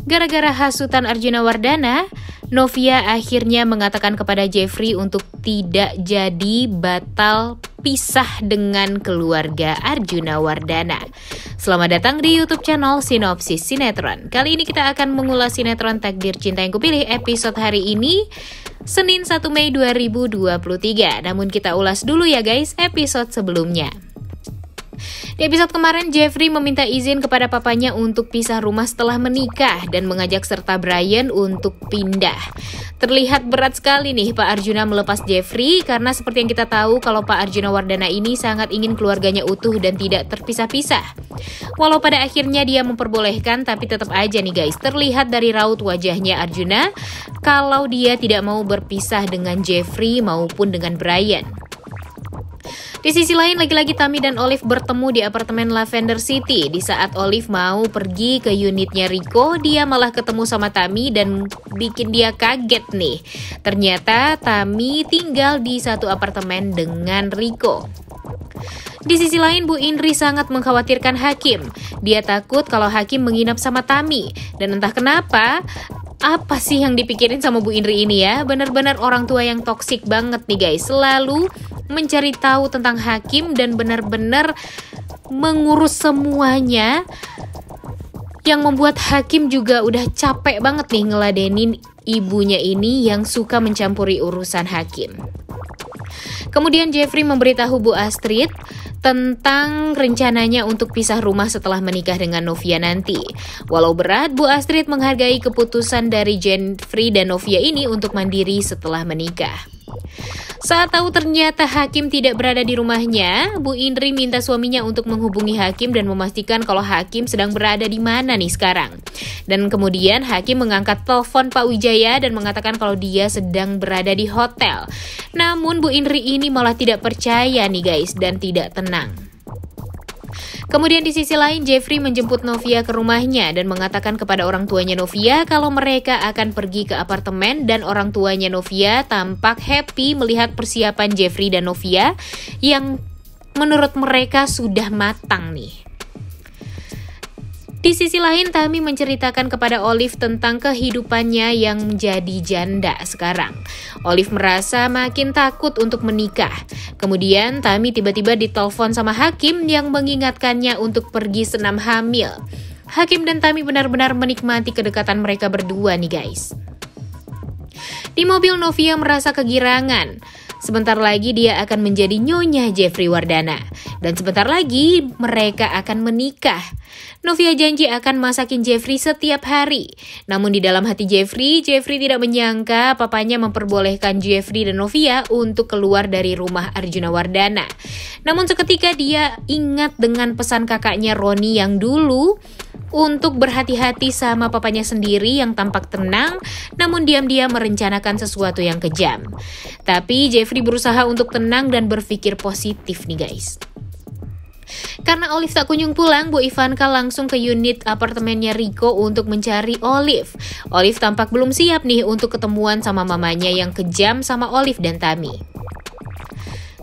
Gara-gara hasutan Arjuna Wardana, Novia akhirnya mengatakan kepada Jeffrey untuk tidak jadi batal pisah dengan keluarga Arjuna Wardana. Selamat datang di YouTube channel Sinopsis Sinetron. Kali ini kita akan mengulas sinetron Takdir Cinta Yang Kupilih episode hari ini, Senin 1 Mei 2023. Namun kita ulas dulu ya guys episode sebelumnya. Di episode kemarin, Jeffrey meminta izin kepada papanya untuk pisah rumah setelah menikah dan mengajak serta Brian untuk pindah. Terlihat berat sekali nih Pak Arjuna melepas Jeffrey karena seperti yang kita tahu kalau Pak Arjuna Wardana ini sangat ingin keluarganya utuh dan tidak terpisah-pisah. Walau pada akhirnya dia memperbolehkan, tapi tetap aja nih guys, terlihat dari raut wajahnya Arjuna kalau dia tidak mau berpisah dengan Jeffrey maupun dengan Brian. Di sisi lain, lagi-lagi Tami dan Olive bertemu di apartemen Lavender City. Di saat Olive mau pergi ke unitnya Rico, dia malah ketemu sama Tami dan bikin dia kaget nih. Ternyata Tami tinggal di satu apartemen dengan Rico. Di sisi lain, Bu Indri sangat mengkhawatirkan Hakim. Dia takut kalau Hakim menginap sama Tami. Dan entah kenapa, apa sih yang dipikirin sama Bu Indri ini ya? Benar-benar orang tua yang toksik banget nih guys. Selalu mencari tahu tentang Hakim dan benar-benar mengurus semuanya, yang membuat Hakim juga udah capek banget nih ngeladenin ibunya ini yang suka mencampuri urusan Hakim. Kemudian Jeffrey memberitahu Bu Astrid tentang rencananya untuk pisah rumah setelah menikah dengan Novia nanti. Walau berat, Bu Astrid menghargai keputusan dari Jeffrey dan Novia ini untuk mandiri setelah menikah. Saat tahu ternyata Hakim tidak berada di rumahnya, Bu Indri minta suaminya untuk menghubungi Hakim dan memastikan kalau Hakim sedang berada di mana nih sekarang. Dan kemudian Hakim mengangkat telepon Pak Wijaya dan mengatakan kalau dia sedang berada di hotel. Namun Bu Indri ini malah tidak percaya nih guys dan tidak tenang. Kemudian di sisi lain, Jeffrey menjemput Novia ke rumahnya dan mengatakan kepada orang tuanya Novia kalau mereka akan pergi ke apartemen, dan orang tuanya Novia tampak happy melihat persiapan Jeffrey dan Novia yang menurut mereka sudah matang nih. Di sisi lain, Tami menceritakan kepada Olive tentang kehidupannya yang menjadi janda sekarang. Olive merasa makin takut untuk menikah. Kemudian Tami tiba-tiba ditelepon sama Hakim yang mengingatkannya untuk pergi senam hamil. Hakim dan Tami benar-benar menikmati kedekatan mereka berdua nih guys. Di mobil, Novia merasa kegirangan. Sebentar lagi dia akan menjadi nyonya Jeffrey Wardana. Dan sebentar lagi mereka akan menikah. Novia janji akan masakin Jeffrey setiap hari. Namun di dalam hati Jeffrey tidak menyangka papanya memperbolehkan Jeffrey dan Novia untuk keluar dari rumah Arjuna Wardana. Namun seketika dia ingat dengan pesan kakaknya Roni yang dulu untuk berhati-hati sama papanya sendiri yang tampak tenang, namun diam-diam merencanakan sesuatu yang kejam. Tapi Jeffrey berusaha untuk tenang dan berpikir positif nih guys. Karena Olive tak kunjung pulang, Bu Ivanka langsung ke unit apartemennya Rico untuk mencari Olive. Olive tampak belum siap nih untuk ketemuan sama mamanya yang kejam sama Olive dan Tami.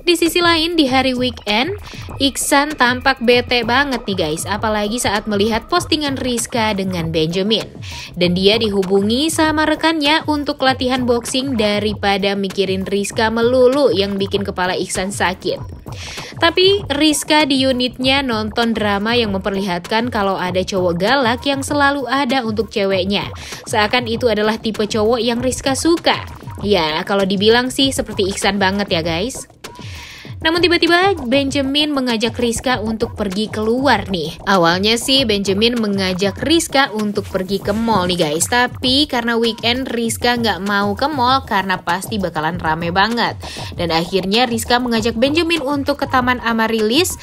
Di sisi lain, di hari weekend, Iksan tampak bete banget nih guys, apalagi saat melihat postingan Rizka dengan Benjamin. Dan dia dihubungi sama rekannya untuk latihan boxing daripada mikirin Rizka melulu yang bikin kepala Iksan sakit. Tapi Rizka di unitnya nonton drama yang memperlihatkan kalau ada cowok galak yang selalu ada untuk ceweknya. Seakan itu adalah tipe cowok yang Rizka suka. Ya, kalau dibilang sih seperti Iksan banget ya guys. Namun tiba-tiba Benjamin mengajak Rizka untuk pergi keluar nih. Awalnya sih Benjamin mengajak Rizka untuk pergi ke mall nih guys. Tapi karena weekend Rizka nggak mau ke mall karena pasti bakalan rame banget. Dan akhirnya Rizka mengajak Benjamin untuk ke Taman Amaryllis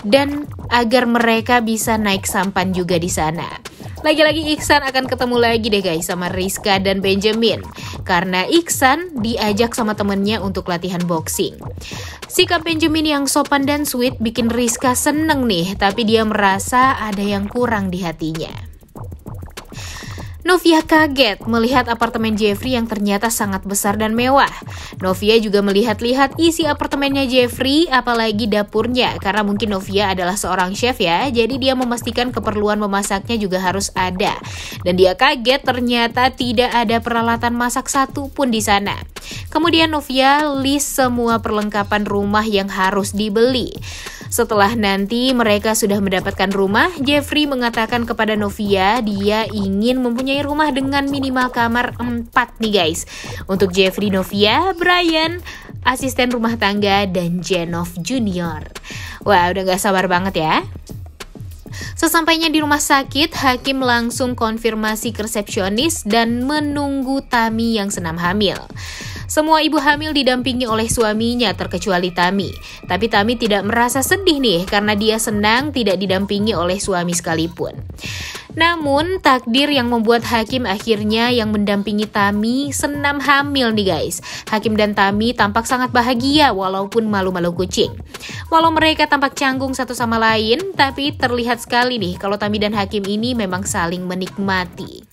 dan agar mereka bisa naik sampan juga di sana. Lagi-lagi Iksan akan ketemu lagi deh guys sama Rizka dan Benjamin. Karena Iksan diajak sama temennya untuk latihan boxing. Sikap Benjamin yang sopan dan sweet bikin Rizka seneng nih. Tapi dia merasa ada yang kurang di hatinya. Novia kaget melihat apartemen Jeffrey yang ternyata sangat besar dan mewah. Novia juga melihat-lihat isi apartemennya Jeffrey, apalagi dapurnya, karena mungkin Novia adalah seorang chef ya, jadi dia memastikan keperluan memasaknya juga harus ada. Dan dia kaget ternyata tidak ada peralatan masak satupun di sana. Kemudian Novia list semua perlengkapan rumah yang harus dibeli. Setelah nanti mereka sudah mendapatkan rumah, Jeffrey mengatakan kepada Novia dia ingin mempunyai rumah dengan minimal kamar 4 nih guys. Untuk Jeffrey, Novia, Brian, asisten rumah tangga, dan Jenov Junior. Wah, udah gak sabar banget ya. Sesampainya di rumah sakit, Hakim langsung konfirmasi ke resepsionis dan menunggu Tami yang senam hamil. Semua ibu hamil didampingi oleh suaminya terkecuali Tami. Tapi Tami tidak merasa sedih nih karena dia senang tidak didampingi oleh suami sekalipun. Namun takdir yang membuat Hakim akhirnya yang mendampingi Tami senam hamil nih guys. Hakim dan Tami tampak sangat bahagia walaupun malu-malu kucing. Walau mereka tampak canggung satu sama lain, tapi terlihat sekali nih kalau Tami dan Hakim ini memang saling menikmati.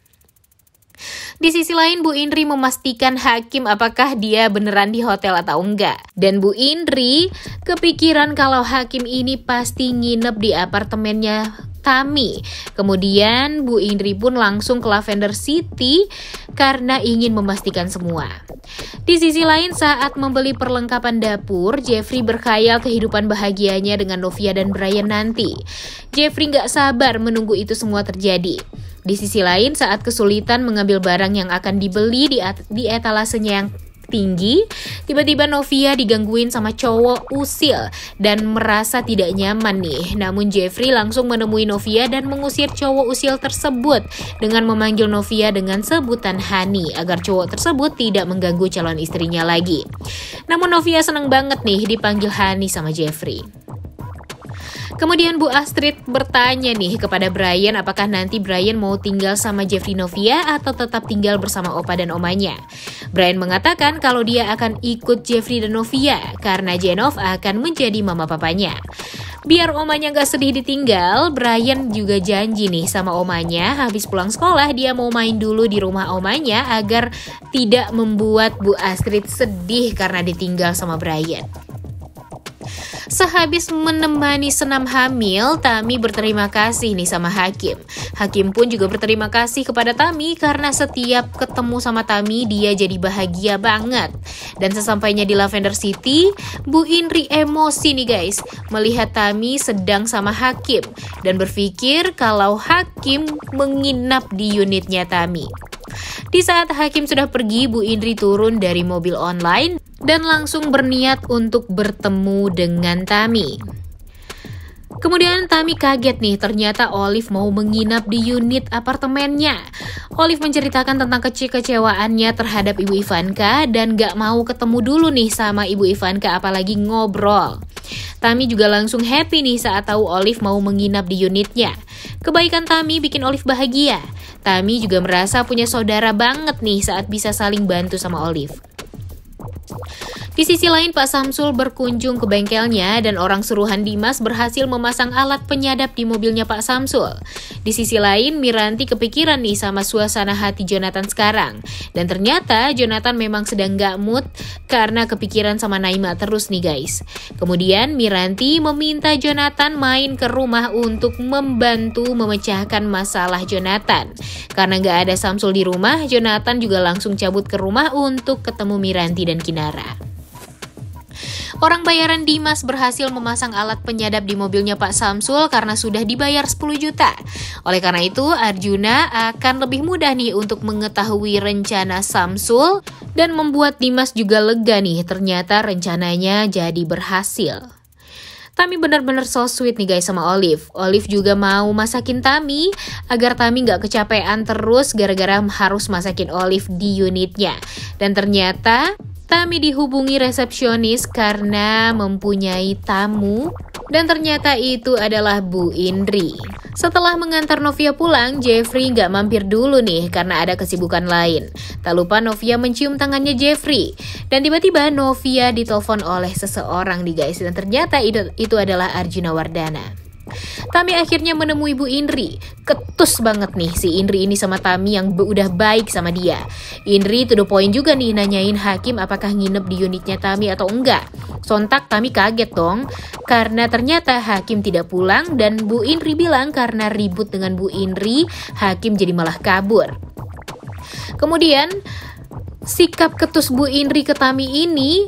Di sisi lain, Bu Indri memastikan Hakim apakah dia beneran di hotel atau enggak. Dan Bu Indri kepikiran kalau Hakim ini pasti nginep di apartemennya Tami. Kemudian Bu Indri pun langsung ke Lavender City karena ingin memastikan semua. Di sisi lain, saat membeli perlengkapan dapur, Jeffrey berkhayal kehidupan bahagianya dengan Novia dan Brian nanti. Jeffrey gak sabar menunggu itu semua terjadi. Di sisi lain, saat kesulitan mengambil barang yang akan dibeli di etalasenya yang tinggi, tiba-tiba Novia digangguin sama cowok usil dan merasa tidak nyaman nih. Namun Jeffrey langsung menemui Novia dan mengusir cowok usil tersebut dengan memanggil Novia dengan sebutan Hani agar cowok tersebut tidak mengganggu calon istrinya lagi. Namun Novia seneng banget nih dipanggil Hani sama Jeffrey. Kemudian Bu Astrid bertanya nih kepada Brian apakah nanti Brian mau tinggal sama Jeffrey Novia atau tetap tinggal bersama opa dan omanya. Brian mengatakan kalau dia akan ikut Jeffrey dan Novia karena Jenov akan menjadi mama papanya. Biar omanya gak sedih ditinggal, Brian juga janji nih sama omanya habis pulang sekolah dia mau main dulu di rumah omanya agar tidak membuat Bu Astrid sedih karena ditinggal sama Brian. Sehabis menemani senam hamil, Tami berterima kasih nih sama Hakim. Hakim pun juga berterima kasih kepada Tami karena setiap ketemu sama Tami dia jadi bahagia banget. Dan sesampainya di Lavender City, Bu Indri emosi nih guys melihat Tami sedang sama Hakim dan berpikir kalau Hakim menginap di unitnya Tami. Di saat Hakim sudah pergi, Bu Indri turun dari mobil online dan langsung berniat untuk bertemu dengan Tami. Kemudian Tami kaget nih, ternyata Olive mau menginap di unit apartemennya. Olive menceritakan tentang kekecewaannya terhadap Ibu Ivanka dan gak mau ketemu dulu nih sama Ibu Ivanka apalagi ngobrol. Tami juga langsung happy nih saat tahu Olive mau menginap di unitnya. Kebaikan Tami bikin Olive bahagia. Tami juga merasa punya saudara banget nih saat bisa saling bantu sama Olive. Di sisi lain, Pak Samsul berkunjung ke bengkelnya dan orang suruhan Dimas berhasil memasang alat penyadap di mobilnya Pak Samsul. Di sisi lain, Miranti kepikiran nih sama suasana hati Jonathan sekarang. Dan ternyata Jonathan memang sedang gak mood karena kepikiran sama Naima terus nih guys. Kemudian Miranti meminta Jonathan main ke rumah untuk membantu memecahkan masalah Jonathan. Karena gak ada Samsul di rumah, Jonathan juga langsung cabut ke rumah untuk ketemu Miranti dan Kinara. Orang bayaran Dimas berhasil memasang alat penyadap di mobilnya Pak Samsul karena sudah dibayar 10 juta. Oleh karena itu, Arjuna akan lebih mudah nih untuk mengetahui rencana Samsul dan membuat Dimas juga lega nih ternyata rencananya jadi berhasil. Tami benar-benar so sweet nih guys sama Olive. Olive juga mau masakin Tami agar Tami gak kecapean terus gara-gara harus masakin Olive di unitnya. Dan ternyata Tami dihubungi resepsionis karena mempunyai tamu dan ternyata itu adalah Bu Indri. Setelah mengantar Novia pulang, Jeffrey gak mampir dulu nih karena ada kesibukan lain. Tak lupa Novia mencium tangannya Jeffrey dan tiba-tiba Novia ditelepon oleh seseorang nih guys dan ternyata itu adalah Arjuna Wardana. Tami akhirnya menemui Bu Indri. Ketus banget nih si Indri ini sama Tami yang udah baik sama dia. Indri to the point juga nih nanyain Hakim apakah nginep di unitnya Tami atau enggak. Sontak Tami kaget dong, karena ternyata Hakim tidak pulang dan Bu Indri bilang karena ribut dengan Bu Indri, Hakim jadi malah kabur. Kemudian sikap ketus Bu Indri ke Tami ini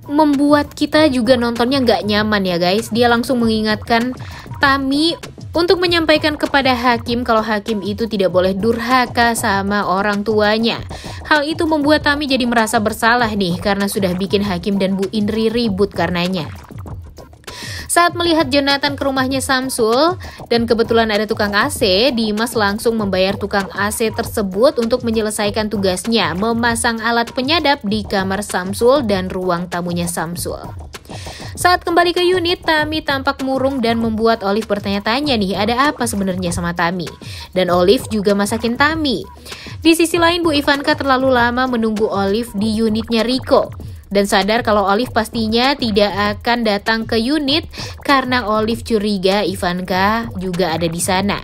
membuat kita juga nontonnya nggak nyaman ya guys. Dia langsung mengingatkan Tami untuk menyampaikan kepada Hakim kalau Hakim itu tidak boleh durhaka sama orang tuanya. Hal itu membuat Tami jadi merasa bersalah nih karena sudah bikin Hakim dan Bu Indri ribut karenanya. Saat melihat Jonathan ke rumahnya Samsul dan kebetulan ada tukang AC, Dimas langsung membayar tukang AC tersebut untuk menyelesaikan tugasnya memasang alat penyadap di kamar Samsul dan ruang tamunya Samsul. Saat kembali ke unit, Tami tampak murung dan membuat Olive bertanya-tanya nih ada apa sebenarnya sama Tami. Dan Olive juga masakin Tami. Di sisi lain Bu Ivanka terlalu lama menunggu Olive di unitnya Riko. Dan sadar kalau Olive pastinya tidak akan datang ke unit karena Olive curiga Ivanka juga ada di sana.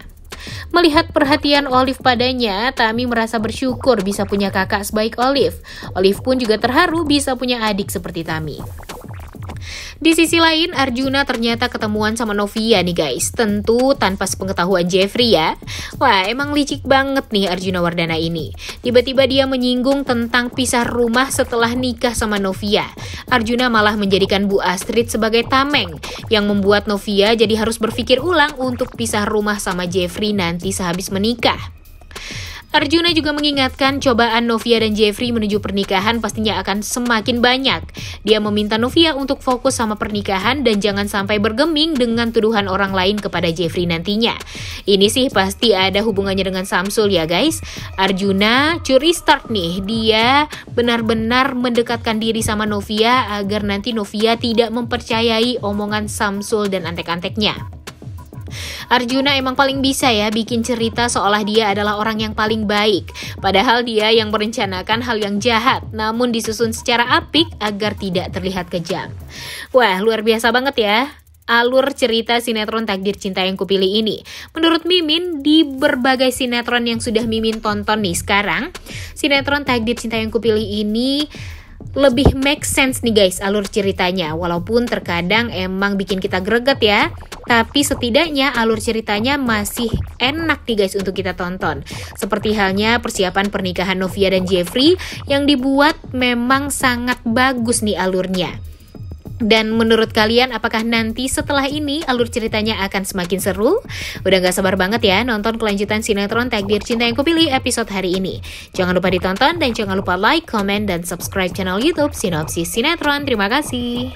Melihat perhatian Olive padanya, Tami merasa bersyukur bisa punya kakak sebaik Olive. Olive pun juga terharu bisa punya adik seperti Tami. Di sisi lain, Arjuna ternyata ketemuan sama Novia nih guys. Tentu tanpa sepengetahuan Jeffrey ya. Wah, emang licik banget nih Arjuna Wardana ini. Tiba-tiba dia menyinggung tentang pisah rumah setelah nikah sama Novia. Arjuna malah menjadikan Bu Astrid sebagai tameng, yang membuat Novia jadi harus berpikir ulang untuk pisah rumah sama Jeffrey nanti sehabis menikah. Arjuna juga mengingatkan cobaan Novia dan Jeffrey menuju pernikahan pastinya akan semakin banyak. Dia meminta Novia untuk fokus sama pernikahan dan jangan sampai bergeming dengan tuduhan orang lain kepada Jeffrey nantinya. Ini sih pasti ada hubungannya dengan Samsul ya guys. Arjuna curi start nih, dia benar-benar mendekatkan diri sama Novia agar nanti Novia tidak mempercayai omongan Samsul dan antek-anteknya. Arjuna emang paling bisa ya bikin cerita seolah dia adalah orang yang paling baik. Padahal dia yang merencanakan hal yang jahat, namun disusun secara apik agar tidak terlihat kejam. Wah, luar biasa banget ya alur cerita sinetron Takdir Cinta Yang Kupilih ini. Menurut Mimin, di berbagai sinetron yang sudah Mimin tonton nih sekarang, sinetron Takdir Cinta Yang Kupilih ini lebih make sense nih guys alur ceritanya. Walaupun terkadang emang bikin kita greget ya, tapi setidaknya alur ceritanya masih enak nih guys untuk kita tonton. Seperti halnya persiapan pernikahan Novia dan Jeffrey yang dibuat memang sangat bagus nih alurnya. Dan menurut kalian apakah nanti setelah ini alur ceritanya akan semakin seru? Udah gak sabar banget ya nonton kelanjutan sinetron Takdir Cinta Yang Kupilih episode hari ini. Jangan lupa ditonton dan jangan lupa like, comment, dan subscribe channel YouTube Sinopsis Sinetron. Terima kasih.